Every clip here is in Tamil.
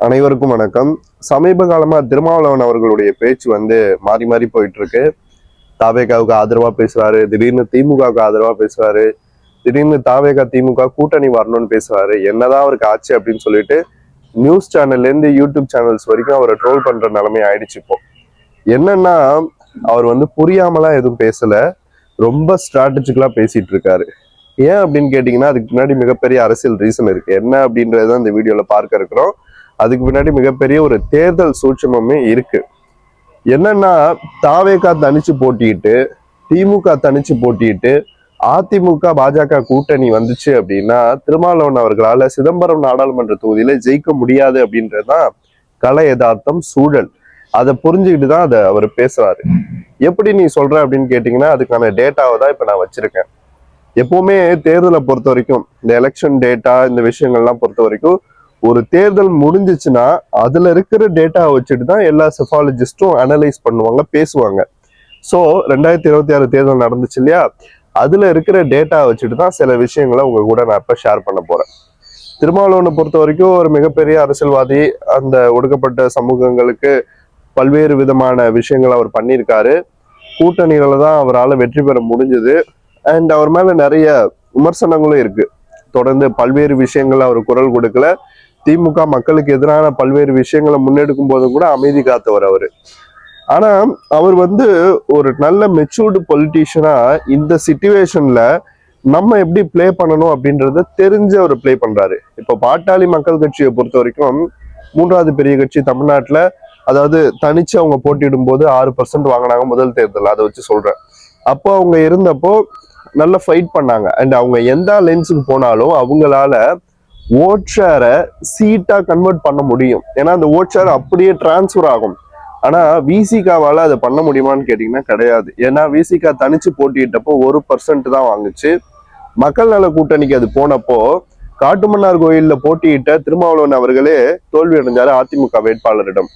அனைவருக்கும் வணக்கம். சமீப காலமா திருமாவளவன் அவர்களுடைய பேச்சு மாறி மாறி போயிட்டு இருக்கு. தாவேகாவுக்கு ஆதரவா பேசுறாரு, திடீர்னு திமுகவுக்கு ஆதரவா பேசுறாரு, திடீர்னு தாவேகா திமுக கூட்டணி வரணும்னு பேசுறாரு. என்னதான் அவருக்கு ஆச்சு அப்படின்னு சொல்லிட்டு நியூஸ் சேனல்ல இருந்து யூடியூப் சேனல்ஸ் வரைக்கும் அவரை ட்ரோல் பண்ற நிலைமை ஆயிடுச்சு. இப்போ என்னன்னா, அவர் புரியாமலாம் எதுவும் பேசல, ரொம்ப ஸ்ட்ராட்டஜிக்கலா பேசிட்டு இருக்காரு. ஏன் அப்படின்னு கேட்டீங்கன்னா, அதுக்கு முன்னாடி மிகப்பெரிய அரசியல் ரீசன் இருக்கு. என்ன அப்படின்றத இந்த வீடியோல பார்க்க இருக்கிறோம். அதுக்கு பின்னாடி மிகப்பெரிய ஒரு தேர்தல் சூட்சமுமே இருக்கு. என்னன்னா, தாவேகா தனிச்சு போட்டிட்டு, திமுக தனிச்சு போட்டிட்டு, அதிமுக பாஜக கூட்டணி வந்துச்சு அப்படின்னா திருமாவளவன் அவர்களால சிதம்பரம் நாடாளுமன்ற தொகுதியில ஜெயிக்க முடியாது அப்படின்றதுதான் கலை யதார்த்தம், சூழல். அதை புரிஞ்சுக்கிட்டு தான் அதை அவர் பேசுறாரு. எப்படி நீ சொல்ற அப்படின்னு கேட்டீங்கன்னா, அதுக்கான டேட்டாவை தான் இப்ப நான் வச்சிருக்கேன். எப்பவுமே தேர்தலை பொறுத்த வரைக்கும், இந்த எலெக்ஷன் டேட்டா, இந்த விஷயங்கள்லாம் பொறுத்த வரைக்கும், ஒரு தேர்தல் முடிஞ்சிச்சுன்னா அதுல இருக்கிற டேட்டாவை வச்சுட்டு தான் எல்லா செஃபாலஜிஸ்டும் அனலைஸ் பண்ணுவாங்க, பேசுவாங்க. ஸோ 2026 தேர்தல் நடந்துச்சு இல்லையா, அதுல இருக்கிற டேட்டா வச்சுட்டு தான் சில விஷயங்களை உங்க கூட நான் இப்ப ஷேர் பண்ண போறேன். திருமாவளவனை பொறுத்த வரைக்கும் ஒரு மிகப்பெரிய அரசியல்வாதி. அந்த ஒடுக்கப்பட்ட சமூகங்களுக்கு பல்வேறு விதமான விஷயங்களை அவர் பண்ணியிருக்காரு. கூட்டணிகளை தான் அவரால் வெற்றி பெற முடிஞ்சது. அண்ட் அவர் மேல நிறைய விமர்சனங்களும் இருக்கு. தொடர்ந்து பல்வேறு விஷயங்கள் அவர் குரல் கொடுக்கல. திமுக மக்களுக்கு எதிரான பல்வேறு விஷயங்களை முன்னெடுக்கும் போதும் கூட அமைதி காத்தவர் அவரு. ஆனா அவர் ஒரு நல்ல மெச்சூர்டு பொலிட்டீஷியனா இந்த சிச்சுவேஷன்ல நம்ம எப்படி பிளே பண்ணணும் அப்படின்றத தெரிஞ்சு அவர் பிளே பண்றாரு. இப்ப பாட்டாளி மக்கள் கட்சியை பொறுத்த வரைக்கும் 3வது பெரிய கட்சி தமிழ்நாட்டுல, அதாவது தனிச்சு அவங்க போட்டியிடும் போது 6% வாங்கினாங்க முதல் தேர்தல். அதை வச்சு சொல்றேன். அப்போ அவங்க இருந்தப்போ நல்லா ஃபைட் பண்ணாங்க. அண்ட் அவங்க எந்த லென்ஸுக்கு போனாலும் அவங்களால ஓட் ஷேரை சீட்டா கன்வெர்ட் பண்ண முடியும். ஏன்னா அந்த ஓட் ஷேர் அப்படியே டிரான்ஸ்ஃபர் ஆகும். ஆனா விசிகாவால அதை பண்ண முடியுமான்னு கேட்டீங்கன்னா கிடையாது. ஏன்னா விசிகா தனிச்சு போட்டிட்டப்போ 1% தான் வாங்குச்சு. மக்கள் நல கூட்டணிக்கு அது போனப்போ காட்டுமன்னார் கோயில்ல போட்டியிட்ட திருமாவளவன் அவர்களே தோல்வி அடைஞ்சாரு அதிமுக வேட்பாளரிடம்.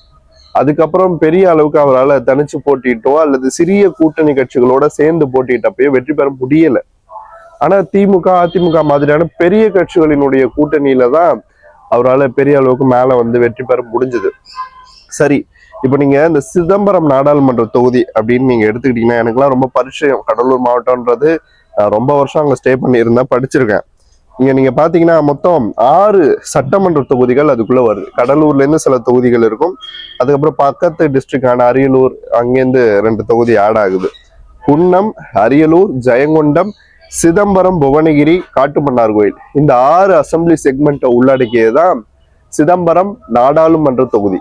அதுக்கப்புறம் பெரிய அளவுக்கு அவரால் தனிச்சு போட்டிட்டோ அல்லது சிறிய கூட்டணி கட்சிகளோட சேர்ந்து போட்டிட்டப்போ வெற்றி பெற முடியல. ஆனா திமுக, அதிமுக மாதிரியான பெரிய கட்சிகளினுடைய கூட்டணியில தான் அவரால் பெரிய அளவுக்கு மேல வெற்றி பெற முடிஞ்சது. சரி, இப்ப நீங்க இந்த சிதம்பரம் நாடாளுமன்ற தொகுதி அப்படின்னு நீங்க எடுத்துக்கிட்டீங்கன்னா, எனக்குலாம் ரொம்ப பரிச்சயம். கடலூர் மாவட்டம்ன்றது ரொம்ப வருஷம் அங்க ஸ்டே பண்ணியிருந்தேன், படிச்சிருக்கேன். இங்க நீங்க பாத்தீங்கன்னா மொத்தம் 6 சட்டமன்ற தொகுதிகள் அதுக்குள்ள வருது. கடலூர்ல இருந்து சில தொகுதிகள் இருக்கும். அதுக்கப்புறம் பக்கத்து டிஸ்ட்ரிக்டான அரியலூர், அங்கேருந்து 2 தொகுதி ஆட் ஆகுது. குன்னம், அரியலூர், ஜெயங்கொண்டம், சிதம்பரம், புவனகிரி, காட்டுமன்னார் கோயில், இந்த 6 அசம்பிளி செக்மெண்ட்டை உள்ளடக்கியதுதான் சிதம்பரம் நாடாளுமன்ற தொகுதி.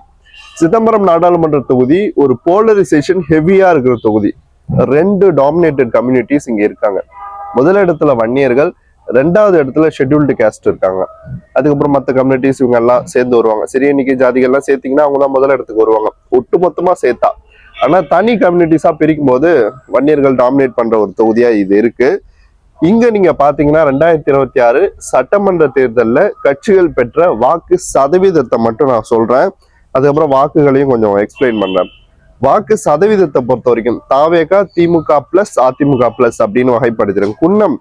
சிதம்பரம் நாடாளுமன்ற தொகுதி ஒரு போலரைசேஷன் ஹெவியா இருக்கிற தொகுதி. 2 டாமினேட்டட் கம்யூனிட்டிஸ் இங்க இருக்காங்க. முதல் இடத்துல வன்னியர்கள், 2வது இடத்துல ஷெட்யூல்டு கேஸ்ட் இருக்காங்க. அதுக்கப்புறம் மற்ற கம்யூனிட்டிஸ் இவங்க எல்லாம் சேர்ந்து வருவாங்க. சிறிய எண்ணிக்கை ஜாதிகள்லாம் சேர்த்தீங்கன்னா அவங்க தான் முதல் இடத்துக்கு வருவாங்க, ஒட்டு மொத்தமா சேர்த்தா. ஆனா தனி கம்யூனிட்டிஸா பிரிக்கும் போது வன்னியர்கள் டாமினேட் பண்ற ஒரு தொகுதியா இது இருக்கு. இங்க நீங்க பாத்தீங்கன்னா 2026 சட்டமன்ற தேர்தல்ல கட்சிகள் பெற்ற வாக்கு சதவீதத்தை மட்டும் நான் சொல்றேன். அதுக்கப்புறம் வாக்குகளையும் கொஞ்சம் எக்ஸ்பிளைன் பண்றேன். வாக்கு சதவீதத்தை பொறுத்த வரைக்கும் தாவேகா திமுக பிளஸ் அதிமுக பிளஸ் அப்படின்னு வகைப்படுத்துறேன். குன்னம்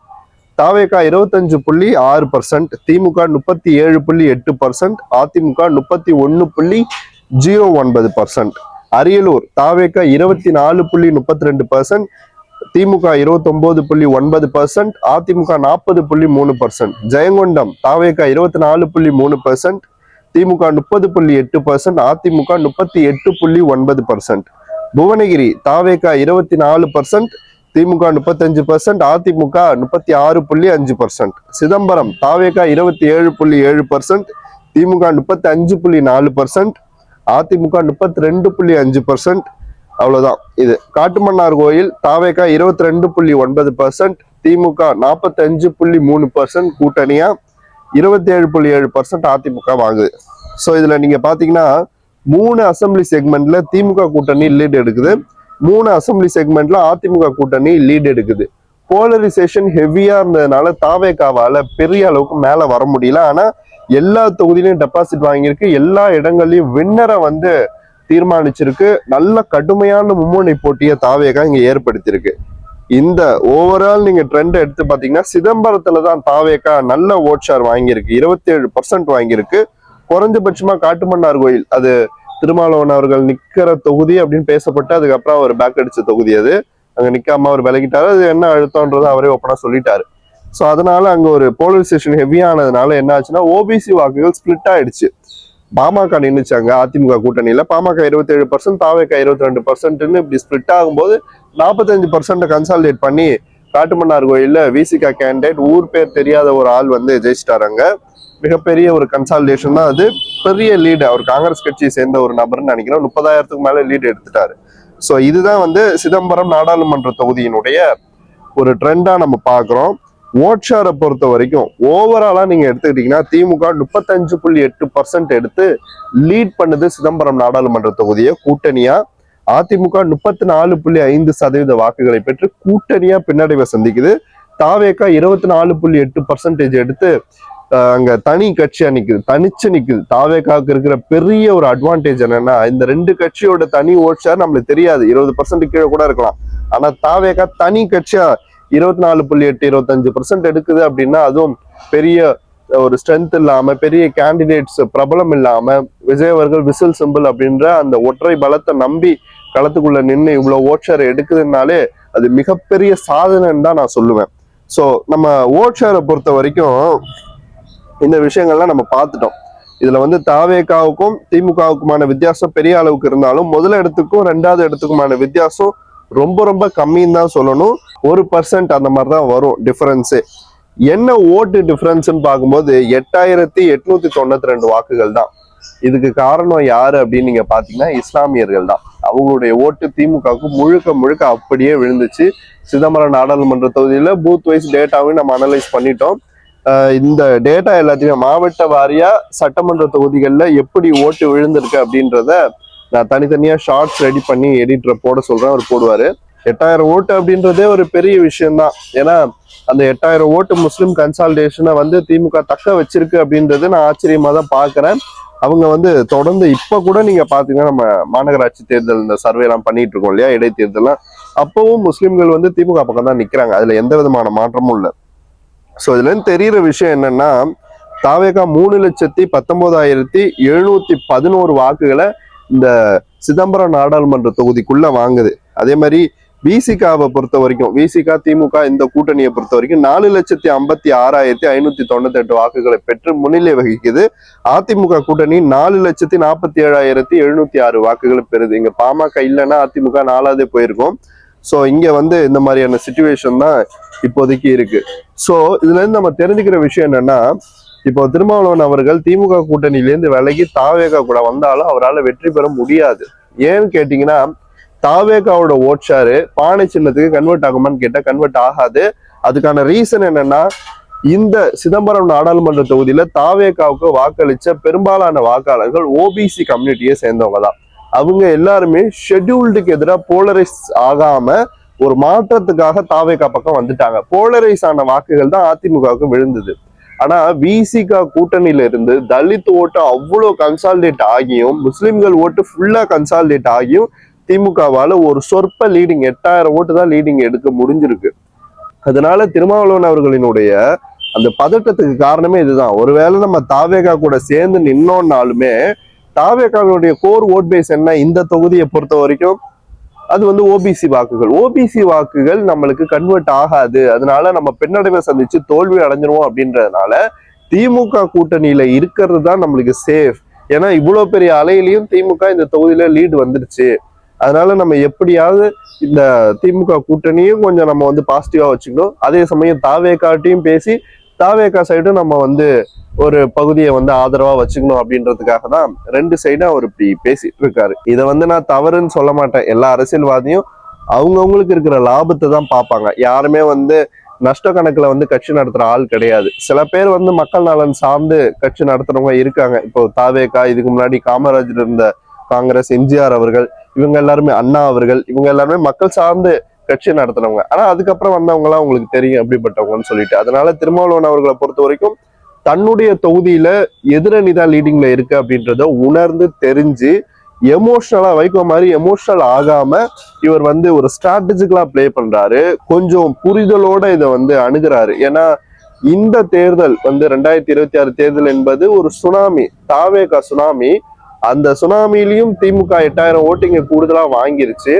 தாவேகா 25.6%, திமுக 37.8%, அதிமுக 31.09%. அரியலூர் தாவேகா 24.32%, திமுக 29.9%, அதிமுக 40.3%. ஜெயங்கொண்டம் தாவேகா 24.3%, திமுக 30.8%, அதிமுக 38.9%. புவனகிரி தாவேகா 24%, திமுக 35%, அதிமுக 36.5%. சிதம்பரம் தாவேகா 27.7%, திமுக 35.4%, அதிமுக 32.5%. அவ்வளவுதான். இது காட்டுமன்னார் கோயில் தாவேகா 22.9%, திமுக 45.3%, கூட்டணியா 27.7% அதிமுக வாங்குது. ஸோ இதுல நீங்க பாத்தீங்கன்னா 3 அசம்பிளி செக்மெண்ட்ல திமுக கூட்டணி லீட் எடுக்குது, 3 அசம்பிளி செக்மெண்ட்ல அதிமுக கூட்டணி லீட் எடுக்குது. போலரைசேஷன் ஹெவியா இருந்ததுனால தாவேகாவால பெரிய அளவுக்கு மேல வர முடியல. ஆனா எல்லா தொகுதியிலையும் டெபாசிட் வாங்கியிருக்கு, எல்லா இடங்கள்லயும் வின்னரை தீர்மானிச்சிருக்கு. நல்ல கடுமையான மும்முனை போட்டியை தாவேகா இங்க ஏற்படுத்தியிருக்கு. இந்த ஓவரால் நீங்க ட்ரெண்ட் எடுத்து பாத்தீங்கன்னா சிதம்பரத்துல தான் தாவேகா நல்ல ஓட் ஷேர் வாங்கியிருக்கு, 27% வாங்கியிருக்கு. குறைஞ்சபட்சமா காட்டுமன்னார் கோயில் அது திருமாவளவன் அவர்கள் நிக்கிற தொகுதி அப்படின்னு பேசப்பட்டு அதுக்கப்புறம் அவர் பேக் அடிச்ச தொகுதி அது. அங்க நிக்காம அவர் விலகிட்டாரு. அது என்ன அழுத்தம்ன்றது அவரே ஒப்பனா சொல்லிட்டாரு. ஸோ அதனால அங்க ஒரு போலரைசேஷன் ஹெவியானதுனால என்ன ஆச்சுன்னா ஓபிசி வாக்குகள் ஸ்பிளிட் ஆயிடுச்சு. பாமக நின்னுச்சாங்க அதிமுக கூட்டணியில. பாமக 27%, தாவேக 22%ன்னு இப்படி ஸ்பிளிட் ஆகும்போது 45% கன்சாலிடேட் பண்ணி காட்டுமன்னார் கோயில்ல விசிகா கேண்டிடேட் ஊர் பேர் தெரியாத ஒரு ஆள் வந்து ஜெயிச்சிட்டாருங்க. மிகப்பெரிய ஒரு கன்சாலிடேஷன் தான் அது. பெரிய லீடு. அவர் காங்கிரஸ் கட்சியை சேர்ந்த ஒரு நபர்னு நினைக்கிறேன். 30,000க்கு மேல லீடு எடுத்துட்டாரு. ஸோ இதுதான் வந்து சிதம்பரம் நாடாளுமன்ற தொகுதியினுடைய ஒரு ட்ரெண்டா நம்ம பாக்குறோம். ஓட் ஷேரை பொறுத்த வரைக்கும் ஓவராலா நீங்க எடுத்துக்கிட்டீங்கன்னா திமுக 35.8% எடுத்து லீட் பண்ணுது சிதம்பரம் நாடாளுமன்ற தொகுதியை கூட்டணியா. அதிமுக 34.5% வாக்குகளை பெற்று கூட்டணியா பின்னடைவை சந்திக்குது. தாவேகா 24.8% எடுத்து அங்க தனி கட்சியா நிக்குது, தனிச்சு நிக்குது. தாவேகாவுக்கு இருக்கிற பெரிய ஒரு அட்வான்டேஜ் என்னன்னா இந்த ரெண்டு கட்சியோட தனி ஓட் ஷேர் நம்மளுக்கு தெரியாது, 20% கீழே கூட இருக்கலாம். ஆனா தாவேகா தனி கட்சியா 24.8 25% எடுக்குது அப்படின்னா அதுவும் பெரிய ஒரு ஸ்ட்ரென்த் இல்லாம பெரிய கேண்டிடேட்ஸ் பிரபலம் இல்லாம விஜய் அவர்கள் விசில் சிம்பிள் அப்படின்ற அந்த ஒற்றை பலத்தை நம்பி களத்துக்குள்ள நின்று இவ்வளவு ஓட் ஷேர் எடுக்குதுனாலே அது மிகப்பெரிய சாதனைன்னு தான் நான் சொல்லுவேன். ஸோ நம்ம ஓட் ஷேரை பொறுத்த வரைக்கும் இந்த விஷயங்கள்லாம் நம்ம பார்த்துட்டோம். இதுல வந்து தாவேகாவுக்கும் திமுகவுக்குமான வித்தியாசம் பெரிய அளவுக்கு இருந்தாலும் முதல் இடத்துக்கும் 2வது இடத்துக்குமான வித்தியாசம் ரொம்ப ரொம்ப கம்மின்னு தான் சொல்லணும். 1% அந்த மாதிரி தான் வரும் டிஃபரன்ஸு. என்ன ஓட்டு டிஃபரன்ஸ்ன்னு பார்க்கும்போது 8,892 வாக்குகள் தான். இதுக்கு காரணம் யாரு அப்படின்னு நீங்க பாத்தீங்கன்னா இஸ்லாமியர்கள் தான். அவங்களுடைய ஓட்டு திமுகவுக்கு முழுக்க முழுக்க அப்படியே விழுந்துச்சு. சிதம்பரம் நாடாளுமன்ற தொகுதியில பூத் வைஸ் டேட்டாவையும் நம்ம அனலைஸ் பண்ணிட்டோம். இந்த டேட்டா எல்லாத்தையுமே மாவட்ட வாரியா சட்டமன்ற தொகுதிகளில் எப்படி ஓட்டு விழுந்திருக்கு அப்படின்றத நான் தனித்தனியா ஷார்ட்ஸ் ரெடி பண்ணி எடிட்டரை போட சொல்றேன். அவர் போடுவாரு. 8,000 ஓட்டு அப்படின்றதே ஒரு பெரிய விஷயம்தான். ஏன்னா அந்த 8,000 ஓட்டு முஸ்லிம் கன்சாலிடேஷனை வந்து திமுக தக்க வச்சிருக்கு அப்படின்றது நான் ஆச்சரியமா தான் பாக்குறேன். அவங்க வந்து தொடர்ந்து இப்ப கூட நீங்க பாத்தீங்கன்னா நம்ம மாநகராட்சி தேர்தல் இந்த சர்வே எல்லாம் பண்ணிட்டு இருக்கோம் இல்லையா, இடைத்தேர்தல்லாம், அப்பவும் முஸ்லிம்கள் வந்து திமுக பக்கம் தான் நிக்கிறாங்க. அதுல எந்த விதமான மாற்றமும் இல்லை. ஸோ இதுல இருந்து தெரிகிற விஷயம் என்னன்னா தாவேகா 3,19,711 வாக்குகளை இந்த சிதம்பரம் நாடாளுமன்ற தொகுதிக்குள்ள வாங்குது. அதே மாதிரி விசிகாவை பொறுத்த வரைக்கும் விசிகா திமுக இந்த கூட்டணியை பொறுத்த வரைக்கும் 4,56,598 வாக்குகளை பெற்று முன்னிலை வகிக்குது. அதிமுக கூட்டணி 4,47,706 வாக்குகளை பெறுது. இங்க பாமக இல்லைன்னா அதிமுக 4வது போயிருக்கும். ஸோ இங்க வந்து இந்த மாதிரியான சிச்சுவேஷன் தான் இப்போதைக்கு இருக்கு. ஸோ இதுல இருந்து நம்ம தெரிஞ்சுக்கிற விஷயம் என்னன்னா இப்போ திருமாவளவன் அவர்கள் திமுக கூட்டணியிலேருந்து விலகி தாவேகா கூட வந்தாலும் அவரால் வெற்றி பெற முடியாது. ஏன்னு கேட்டீங்கன்னா தாவேகாவோட ஓட் ஷேரு பானை சின்னத்துக்கு கன்வெர்ட் ஆகுமான்னு கேட்டா கன்வெர்ட் ஆகாது. அதுக்கான ரீசன் என்னன்னா இந்த சிதம்பரம் நாடாளுமன்ற தொகுதியில தாவேகாவுக்கு வாக்களிச்ச பெரும்பாலான வாக்காளர்கள் ஓபிசி கம்யூனிட்டியை சேர்ந்தவங்க தான். அவங்க எல்லாருமே ஷெட்யூல்டுக்கு எதிராக போலரைஸ் ஆகாம ஒரு மாற்றத்துக்காக தாவேகா பக்கம் வந்துட்டாங்க. போலரைஸ் ஆன வாக்குகள் தான் அதிமுகவுக்கு விழுந்தது. ஆனா விசிகா கூட்டணியில இருந்து தலித் ஓட்டு அவ்வளோ கன்சாலிடேட் ஆகியும் முஸ்லிம்கள் ஓட்டு ஃபுல்லா கன்சாலிடேட் ஆகியும் திமுகவால ஒரு சொற்ப லீடிங் 8,000 ஓட்டு தான் லீடிங் எடுக்க முடிஞ்சிருக்கு. அதனால திருமாவளவன் அவர்களினுடைய அந்த பதட்டத்துக்கு காரணமே இதுதான். ஒருவேளை நம்ம தாவேகா கூட சேர்ந்து நின்னோம்னாலுமே தாவேகாவுடைய கோர் ஓட் பேஸ் என்ன இந்த தொகுதியை பொறுத்த வரைக்கும் அது வந்து ஓபிசி வாக்குகள். ஓபிசி வாக்குகள் நம்மளுக்கு கன்வெர்ட் ஆகாது. அதனால நம்ம பின்னடைவை சந்திச்சு தோல்வி அடைஞ்சிருவோம் அப்படின்றதுனால திமுக கூட்டணியில இருக்கிறது தான் நம்மளுக்கு சேஃப். ஏன்னா இவ்வளவு பெரிய அலையிலையும் திமுக இந்த தொகுதியில லீடு வந்துருச்சு. அதனால நம்ம எப்படியாவது இந்த திமுக கூட்டணியும் கொஞ்சம் நம்ம வந்து பாசிட்டிவா வச்சுக்கணும். அதே சமயம் தாவேகாட்டையும் பேசி தாவேகா சைடும் நம்ம வந்து ஒரு பகுதியை வந்து ஆதரவா வச்சுக்கணும் அப்படின்றதுக்காக தான் 2 சைடும் அவர் இப்படி பேசிட்டு இருக்காரு. இதை வந்து நான் தவறுன்னு சொல்ல மாட்டேன். எல்லா அரசியல்வாதியும் அவங்கவுங்களுக்கு இருக்கிற லாபத்தை தான் பார்ப்பாங்க. யாருமே வந்து நஷ்ட கணக்குல வந்து கட்சி நடத்துற ஆள் கிடையாது. சில பேர் வந்து மக்கள் நலன் சார்ந்து கட்சி நடத்துறவங்க இருக்காங்க. இப்போ தாவேகா, இதுக்கு முன்னாடி காமராஜர் இருந்த காங்கிரஸ், எம்ஜிஆர் அவர்கள், இவங்க எல்லாருமே, அண்ணா அவர்கள், இவங்க எல்லாருமே மக்கள் சார்ந்து கட்சி நடத்துனவங்க. ஆனா அதுக்கப்புறம் வந்தவங்க எல்லாம் உங்களுக்கு தெரியும் அப்படிப்பட்டவங்கன்னு சொல்லிட்டு. அதனால திருமாவளவன் அவர்களை பொறுத்த வரைக்கும் தன்னுடைய தொகுதியில எதிரணிதான் லீடிங்ல இருக்கு அப்படின்றத உணர்ந்து தெரிஞ்சு எமோஷனலா வைகோ மாதிரி எமோஷனல் ஆகாம இவர் வந்து ஒரு ஸ்ட்ராட்டஜிக்கலா பிளே பண்றாரு. கொஞ்சம் புரிதலோட இதை வந்து அணுகிறாரு. ஏன்னா இந்த தேர்தல் வந்து 2026 தேர்தல் என்பது ஒரு சுனாமி, தாவேகா சுனாமி. அந்த சுனாமிலையும் திமுக 8000 ஓட்டிங்க கூடுதலா வாங்கிருச்சு.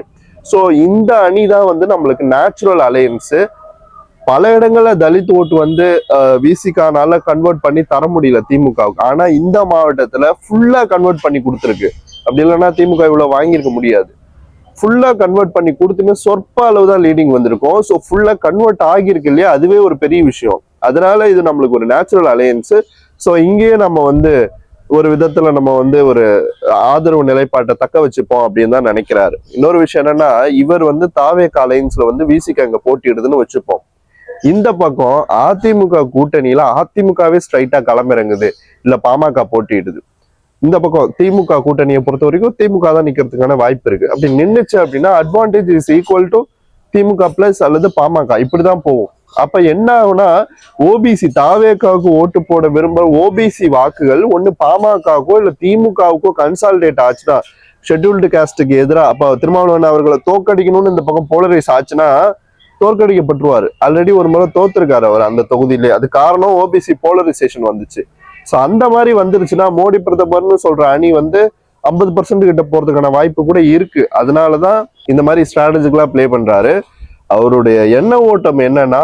ஸோ இந்த அணி தான் வந்து நம்மளுக்கு நேச்சுரல் அலையன்ஸ். பல இடங்கள்ல தலித் ஓட்டு வந்து விசிகானால கன்வெர்ட் பண்ணி தர முடியல திமுகவுக்கு. ஆனா இந்த மாவட்டத்துல ஃபுல்லா கன்வெர்ட் பண்ணி கொடுத்துருக்கு. அப்படி இல்லைன்னா திமுக இவ்வளவு வாங்கியிருக்க முடியாது. ஃபுல்லா கன்வெர்ட் பண்ணி கொடுத்துமே சொற்ப அளவு தான் லீடிங் வந்திருக்கும். ஸோ ஃபுல்லா கன்வெர்ட் ஆகியிருக்கு இல்லையா, அதுவே ஒரு பெரிய விஷயம். அதனால இது நம்மளுக்கு ஒரு நேச்சுரல் அலையன்ஸ். ஸோ இங்கேயே நம்ம வந்து ஒரு விதத்துல நம்ம வந்து ஒரு ஆதரவு நிலைப்பாட்டை தக்க வச்சுப்போம் அப்படின்னு தான் நினைக்கிறாரு. இன்னொரு விஷயம் என்னன்னா, இவர் வந்து தாவேகா அலையன்ஸ்ல வந்து விசிக அங்க போட்டியிடுதுன்னு வச்சுப்போம். இந்த பக்கம் அதிமுக கூட்டணியில அதிமுகவே ஸ்ட்ரைட்டா களமிறங்குது, இல்ல பாமக போட்டியிடுது. இந்த பக்கம் திமுக கூட்டணியை பொறுத்த வரைக்கும் திமுக தான் நிக்கிறதுக்கான வாய்ப்பு இருக்கு. அப்படி நின்னுச்சு அப்படின்னா advantage is equal to DMK plus அல்லது பாமக, இப்படிதான் போகும். அப்ப என்ன ஆகும்னா, ஓபிசி தாவேக்காவுக்கு ஓட்டு போட விரும்புற ஓபிசி வாக்குகள் ஒண்ணு பாமகவுக்கோ இல்ல திமுகவுக்கோ கன்சாலிடேட் ஆச்சுன்னா, ஷெட்யூல்டு காஸ்டுக்கு எதிராக அப்ப திருமாவளவன் அவர்களை தோக்கடிக்கணும்னு இந்த பக்கம் போலரைஸ் ஆச்சுன்னா தோற்கடிக்கப்பட்டுருவாரு. ஆல்ரெடி ஒரு முறை தோத்துருக்காரு அவர் அந்த தொகுதியிலே. அது காரணம் ஓபிசி போலரைசேஷன் வந்துச்சு. ஸோ அந்த மாதிரி வந்துருச்சுன்னா மோடி பிரதமர்னு சொல்ற அணி வந்து 50% கிட்ட போறதுக்கான வாய்ப்பு கூட இருக்கு. அதனாலதான் இந்த மாதிரி ஸ்ட்ராட்டஜிக்கலா பிளே பண்றாரு. அவருடைய எண்ண ஓட்டம் என்னன்னா,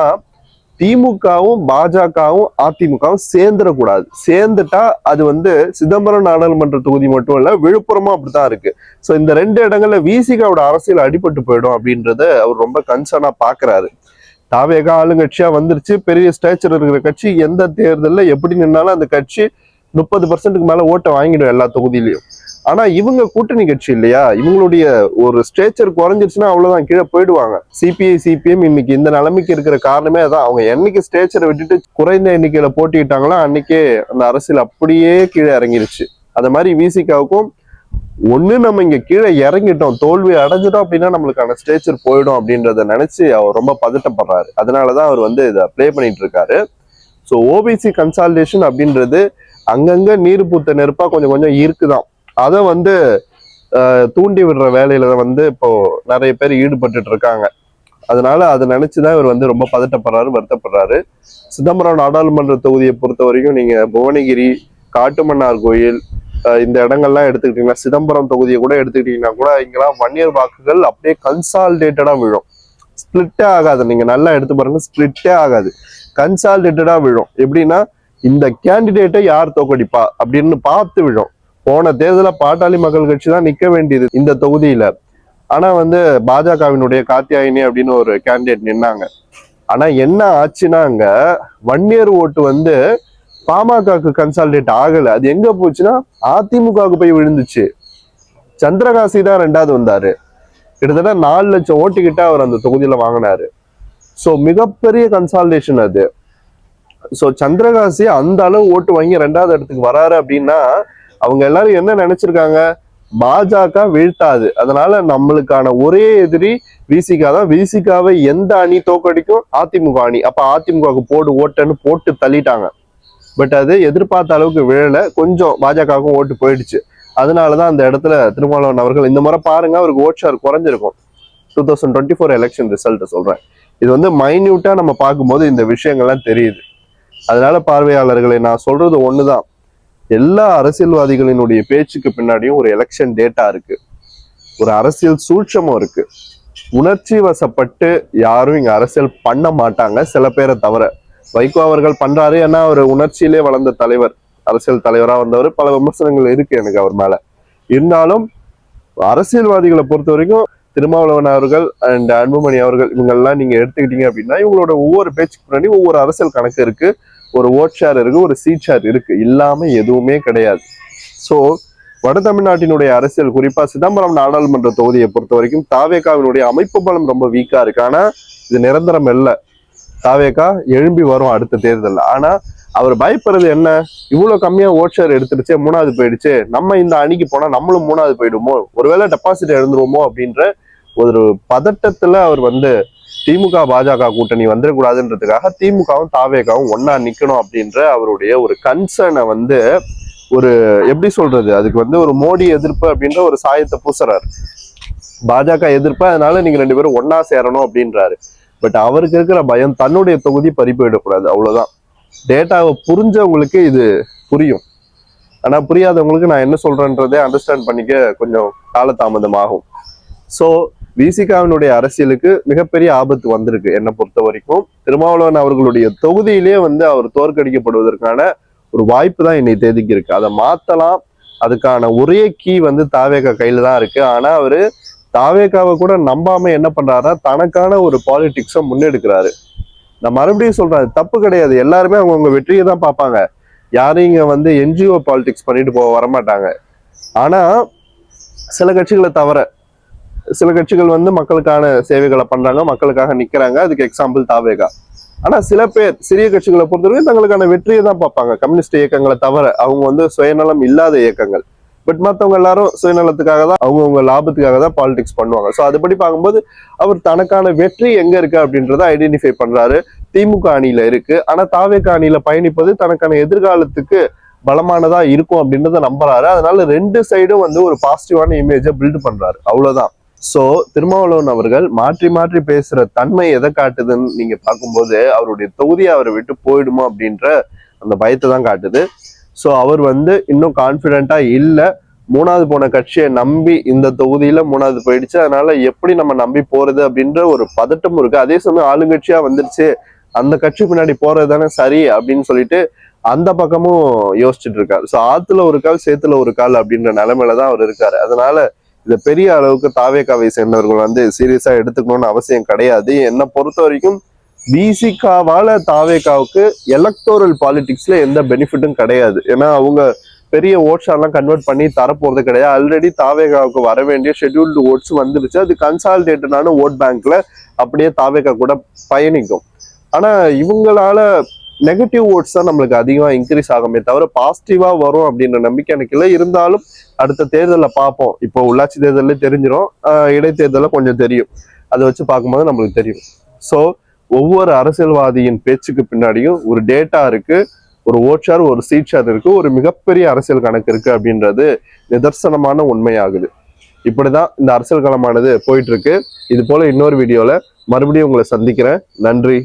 திமுகவும் பாஜகவும் அதிமுகவும் சேர்ந்துடக்கூடாது. சேர்ந்துட்டா அது வந்து சிதம்பரம் நாடாளுமன்ற தொகுதி மட்டும் இல்ல, விழுப்புரமும் அப்படித்தான் இருக்கு. ஸோ இந்த 2 இடங்கள்ல விசிகாவோட அரசியல் அடிபட்டு போயிடும் அப்படின்றத அவர் ரொம்ப கன்சர்னா பாக்குறாரு. தாவேகா ஆளுங்கட்சியா வந்துருச்சு, பெரிய ஸ்டேச்சர் இருக்கிற கட்சி. எந்த தேர்தலில் எப்படி நின்னாலும் அந்த கட்சி 30%க்கு மேல ஓட்டை வாங்கிடும் எல்லா தொகுதியிலையும். ஆனா இவங்க கூட்டணி கட்சி இல்லையா, இவங்களுடைய ஒரு ஸ்டேச்சர் குறைஞ்சிருச்சுன்னா அவ்வளவுதான், கீழே போயிடுவாங்க. சிபிஐ சிபிஎம் இன்னைக்கு இந்த நிலைமைக்கு இருக்கிற காரணமே அதான். அவங்க என்னைக்கு ஸ்டேச்சரை விட்டுட்டு குறைந்த எண்ணிக்கையில போட்டிட்டாங்களோ அன்னைக்கே அந்த அரசியல் அப்படியே கீழே இறங்கிருச்சு. அந்த மாதிரி விசிகாவுக்கும் ஒண்ணு நம்ம இங்க கீழே இறங்கிட்டோம், தோல்வி அடைஞ்சிட்டோம் அப்படின்னா நம்மளுக்கான ஸ்டேச்சர் போயிடும் அப்படின்றத நினைச்சு அவர் ரொம்ப பதட்டப்படுறாரு. அதனாலதான் அவர் வந்து இதை பிளே பண்ணிட்டு இருக்காரு. ஸோ ஓபிசி கன்சாலிடேஷன் அப்படின்றது அங்கங்க நீர் பூத்த நெருப்பா கொஞ்சம் கொஞ்சம் இருக்குதான். அதை வந்து தூண்டி விடுற வேலையில வந்து இப்போ நிறைய பேர் ஈடுபட்டு இருக்காங்க. அதனால அதை நினைச்சுதான் இவர் வந்து ரொம்ப பதட்டப்படுறாரு, வருத்தப்படுறாரு. சிதம்பரம் நாடாளுமன்ற தொகுதியை பொறுத்த வரைக்கும் நீங்க புவனகிரி, காட்டுமன்னார் கோயில் இந்த இடங்கள்லாம் எடுத்துக்கிட்டீங்கன்னா, சிதம்பரம் தொகுதியை கூட எடுத்துக்கிட்டீங்கன்னா கூட இங்கெல்லாம் வன்னியர் வாக்குகள் அப்படியே கன்சாலிடேட்டடா விழும். ஸ்பிளிட்டே ஆகாது. நீங்க நல்லா எடுத்து பாருங்க, ஸ்பிளிட்டே ஆகாது, கன்சாலிடேட்டடா விழும். எப்படின்னா, இந்த கேண்டிடேட்டை யார் தோக்கடிப்பா அப்படின்னு பார்த்து விழும். போன தேர்தலில் பாட்டாளி மக்கள் கட்சி தான் நிக்க வேண்டியது இந்த தொகுதியில. ஆனா வந்து பாஜகவினுடைய காத்தியாயினி அப்படின்னு ஒரு கேண்டிடேட் நின்னாங்க. ஆனா என்ன ஆச்சுன்னா, அங்க வன்னியர் ஓட்டு வந்து பாமகக்கு கன்சாலிடேட் ஆகல. அது எங்க போச்சுன்னா அதிமுகவுக்கு போய் விழுந்துச்சு. சந்திரகாசி தான் 2வது வந்தாரு. கிட்டத்தட்ட 4 லட்சம் ஓட்டுக்கிட்ட அவர் அந்த தொகுதியில வாங்கினாரு. ஸோ மிகப்பெரிய கன்சாலிடேஷன் அது. ஸோ சந்திரகாசி அந்த அளவு ஓட்டு வாங்கி 2வது இடத்துக்கு வராரு அப்படின்னா அவங்க எல்லாரும் என்ன நினைச்சிருக்காங்க, பாஜக வீழ்த்தாது, அதனால நம்மளுக்கான ஒரே எதிரி விசிகா தான், விசிகாவை எந்த அணி தோக்கடிக்கும், அதிமுக அணி. அப்ப அதிமுகவுக்கு போடு ஓட்டுன்னு போட்டு தள்ளிட்டாங்க. பட் அது எதிர்பார்த்த அளவுக்கு விழல, கொஞ்சம் பாஜகவுக்கும் ஓட்டு போயிடுச்சு. அதனாலதான் அந்த இடத்துல திருமாவளவன் அவர்கள் இந்த முறை பாருங்க அவருக்கு ஓட் ஷேர் குறைஞ்சிருக்கும். 2024 எலெக்ஷன் ரிசல்ட் சொல்றேன். இது வந்து மைன்யூட்டா நம்ம பார்க்கும்போது இந்த விஷயங்கள்லாம் தெரியுது. அதனால பார்வையாளர்களை நான் சொல்றது ஒண்ணுதான், எல்லா அரசியல்வாதிகளினுடைய பேச்சுக்கு பின்னாடியும் ஒரு எலெக்ஷன் டேட்டா இருக்கு, ஒரு அரசியல் சூட்சமும் இருக்கு. உணர்ச்சி வசப்பட்டு யாரும் இங்க அரசியல் பண்ண மாட்டாங்க, சில பேரை தவிர. வைகோ அவர்கள் பண்றாரு, ஏன்னா அவர் உணர்ச்சியிலே வளர்ந்த தலைவர், அரசியல் தலைவரா வந்தவர். பல விமர்சனங்கள் இருக்கு எனக்கு அவர் மேல. இருந்தாலும் அரசியல்வாதிகளை பொறுத்த வரைக்கும் திருமாவளவன் அவர்கள் அண்ட் அன்புமணி அவர்கள் இவங்கெல்லாம் நீங்க எடுத்துக்கிட்டீங்க அப்படின்னா இவங்களோட ஒவ்வொரு பேச்சுக்கு பின்னாடி ஒவ்வொரு அரசியல் கணக்கு இருக்கு, ஒரு ஓட் ஷேர் இருக்கு, ஒரு சீட் ஷேர் இருக்கு, இல்லாம எதுவுமே கிடையாது. ஸோ வட தமிழ்நாட்டினுடைய அரசியல், குறிப்பா சிதம்பரம் நாடாளுமன்ற தொகுதியை பொறுத்த வரைக்கும் தாவேகாவினுடைய அமைப்பு பலம் ரொம்ப வீக்கா இருக்கு. ஆனா இது நிரந்தரம் இல்லை. தாவேகா எழும்பி வரும் அடுத்த தேர்தல். ஆனா அவர் பயப்படுறது என்ன, இவ்வளவு கம்மியா ஓட் ஷேர் எடுத்துருச்சு, 3வது போயிடுச்சு, நம்ம இந்த அணிக்கு போனா நம்மளும் 3வது போயிடுமோ, ஒருவேளை டெபாசிட் எழுந்துருவோமோ அப்படின்ற ஒரு பதட்டத்துல அவர் வந்து திமுக பாஜக கூட்டணி வந்துடக்கூடாதுன்றதுக்காக திமுகவும் தாவேகாவும் ஒன்னா நிக்கணும் அப்படின்ற அவருடைய ஒரு கன்சர்னை வந்து ஒரு எப்படி சொல்றது, அதுக்கு வந்து ஒரு மோடி எதிர்ப்பு அப்படின்ற ஒரு சாயத்தை பூசுறாரு. பாஜக எதிர்ப்பு, அதனால நீங்க 2 பேரும் ஒன்னா சேரணும் அப்படின்றாரு. பட் அவருக்கு இருக்கிற பயம் தன்னுடைய தொகுதி பறி போயிடக்கூடாது, அவ்வளவுதான். டேட்டாவை புரிஞ்சவங்களுக்கு இது புரியும். ஆனா புரியாதவங்களுக்கு நான் என்ன சொல்றேன்றதே அண்டர்ஸ்டாண்ட் பண்ணிக்க கொஞ்சம் காலதாமதம் ஆகும். ஸோ விசிகாவினுடைய அரசியலுக்கு மிகப்பெரிய ஆபத்து வந்திருக்கு. என்னை பொறுத்த வரைக்கும் திருமாவளவன் அவர்களுடைய தொகுதியிலே வந்து அவர் தோற்கடிக்கப்படுவதற்கான ஒரு வாய்ப்பு தான் இன்னைக்கு தேதிக்கு இருக்கு. அதை மாத்தலாம். அதுக்கான ஒரே கீ வந்து தாவேகா கையில தான் இருக்கு. ஆனா அவரு தாவேகாவை கூட நம்பாம என்ன பண்றாருன்னா தனக்கான ஒரு பாலிடிக்ஸை முன்னெடுக்கிறாரு. நான் மறுபடியும் சொல்றேன், தப்பு கிடையாது. எல்லாருமே அவங்கவுங்க வெற்றியை தான் பார்ப்பாங்க. யாரும் இங்க வந்து என்ஜிஓ பாலிடிக்ஸ் பண்ணிட்டு வரமாட்டாங்க. ஆனா சில கட்சிகளை தவிர சில கட்சிகள் வந்து மக்களுக்கான சேவைகளை பண்றாங்க, மக்களுக்காக நிக்கிறாங்க. அதுக்கு எக்ஸாம்பிள் தாவேகா. ஆனா சில பேர் சிறிய கட்சிகளை பொறுத்தவரைக்கும் தங்களுக்கான வெற்றியை தான் பார்ப்பாங்க. கம்யூனிஸ்ட் இயக்கங்களை தவிர அவங்க வந்து சுயநலம் இல்லாத இயக்கங்கள். பட் மற்றவங்க எல்லாரும் சுயநலத்துக்காக தான் அவங்கவுங்க லாபத்துக்காக தான் பாலிடிக்ஸ் பண்ணுவாங்க. ஸோ அதுபடி பார்க்கும்போது அவர் தனக்கான வெற்றி எங்க இருக்கு அப்படின்றத ஐடென்டிஃபை பண்றாரு. திமுக அணியில இருக்கு. ஆனா தாவேகா அணியில பயணிப்பது தனக்கான எதிர்காலத்துக்கு பலமானதா இருக்கும் அப்படின்றத நம்புறாரு. அதனால ரெண்டு சைடும் வந்து ஒரு பாசிட்டிவான இமேஜை பில்ட் பண்றாரு. அவ்வளவுதான். சோ திருமாவளவன் அவர்கள் மாற்றி மாற்றி பேசுற தன்மை எதை காட்டுதுன்னு நீங்க பார்க்கும்போது அவருடைய தொகுதியை அவரை விட்டு போயிடுமோ அப்படின்ற அந்த பயத்தை தான் காட்டுது. ஸோ அவர் வந்து இன்னும் கான்ஃபிடென்ட்டா இல்லை. மூணாவது போன கட்சியை நம்பி இந்த தொகுதியில மூணாவது போயிடுச்சு. அதனால எப்படி நம்ம நம்பி போறது அப்படின்ற ஒரு பதட்டம் இருக்கு. அதே சமயம் ஆளுங்கட்சியா வந்துருச்சு, அந்த கட்சி பின்னாடி போறது தானே சரி அப்படின்னு சொல்லிட்டு அந்த பக்கமும் யோசிச்சுட்டு இருக்காரு. ஸோ ஆத்துல ஒரு கால் சேத்துல ஒரு கால் அப்படின்ற நிலைமையில தான் அவர் இருக்காரு. அதனால இதை பெரிய அளவுக்கு தாவேகாவை சேர்ந்தவர்கள் வந்து சீரியஸா எடுத்துக்கணும்னு அவசியம் கிடையாது. என்னை பொறுத்த வரைக்கும் விசிகாவால தாவேகாவுக்கு எலக்டோரல் பாலிடிக்ஸ்ல எந்த பெனிஃபிட்டும் கிடையாது. ஏன்னா அவங்க பெரிய ஓட்ஸாலாம் கன்வெர்ட் பண்ணி தரப்போறது கிடையாது. ஆல்ரெடி தாவேகாவுக்கு வர வேண்டிய ஷெட்யூல்டு ஓட்ஸ் வந்துருச்சு. அது கன்சாலிடேட்டடான ஓட் பேங்க்ல அப்படியே தாவேகா கூட பயணிக்கும். ஆனா இவங்களால நெகட்டிவ் ஓட்ஸ் தான் நம்மளுக்கு அதிகமா இன்க்ரீஸ் ஆகுமே தவிர பாசிட்டிவா வரும் அப்படின்ற நம்பிக்கை எனக்கு இல்லை. இருந்தாலும் அடுத்த தேர்தலில் பார்ப்போம். இப்போ உள்ளாட்சி தேர்தலே தெரிஞ்சிடும், இடைத்தேர்தலில் கொஞ்சம் தெரியும். அதை வச்சு பார்க்கும்போது நம்மளுக்கு தெரியும். ஸோ ஒவ்வொரு அரசியல்வாதியின் பேச்சுக்கு பின்னாடியும் ஒரு டேட்டா இருக்கு, ஒரு ஓட் ஷேர், ஒரு சீட் ஷேர் இருக்கு, ஒரு மிகப்பெரிய அரசியல் கணக்கு இருக்கு அப்படின்றது நிதர்சனமான உண்மையாகுது. இப்படிதான் இந்த அரசியல் களமானது போயிட்டு இருக்கு. இது போல இன்னொரு வீடியோல மறுபடியும் உங்களை சந்திக்கிறேன். நன்றி.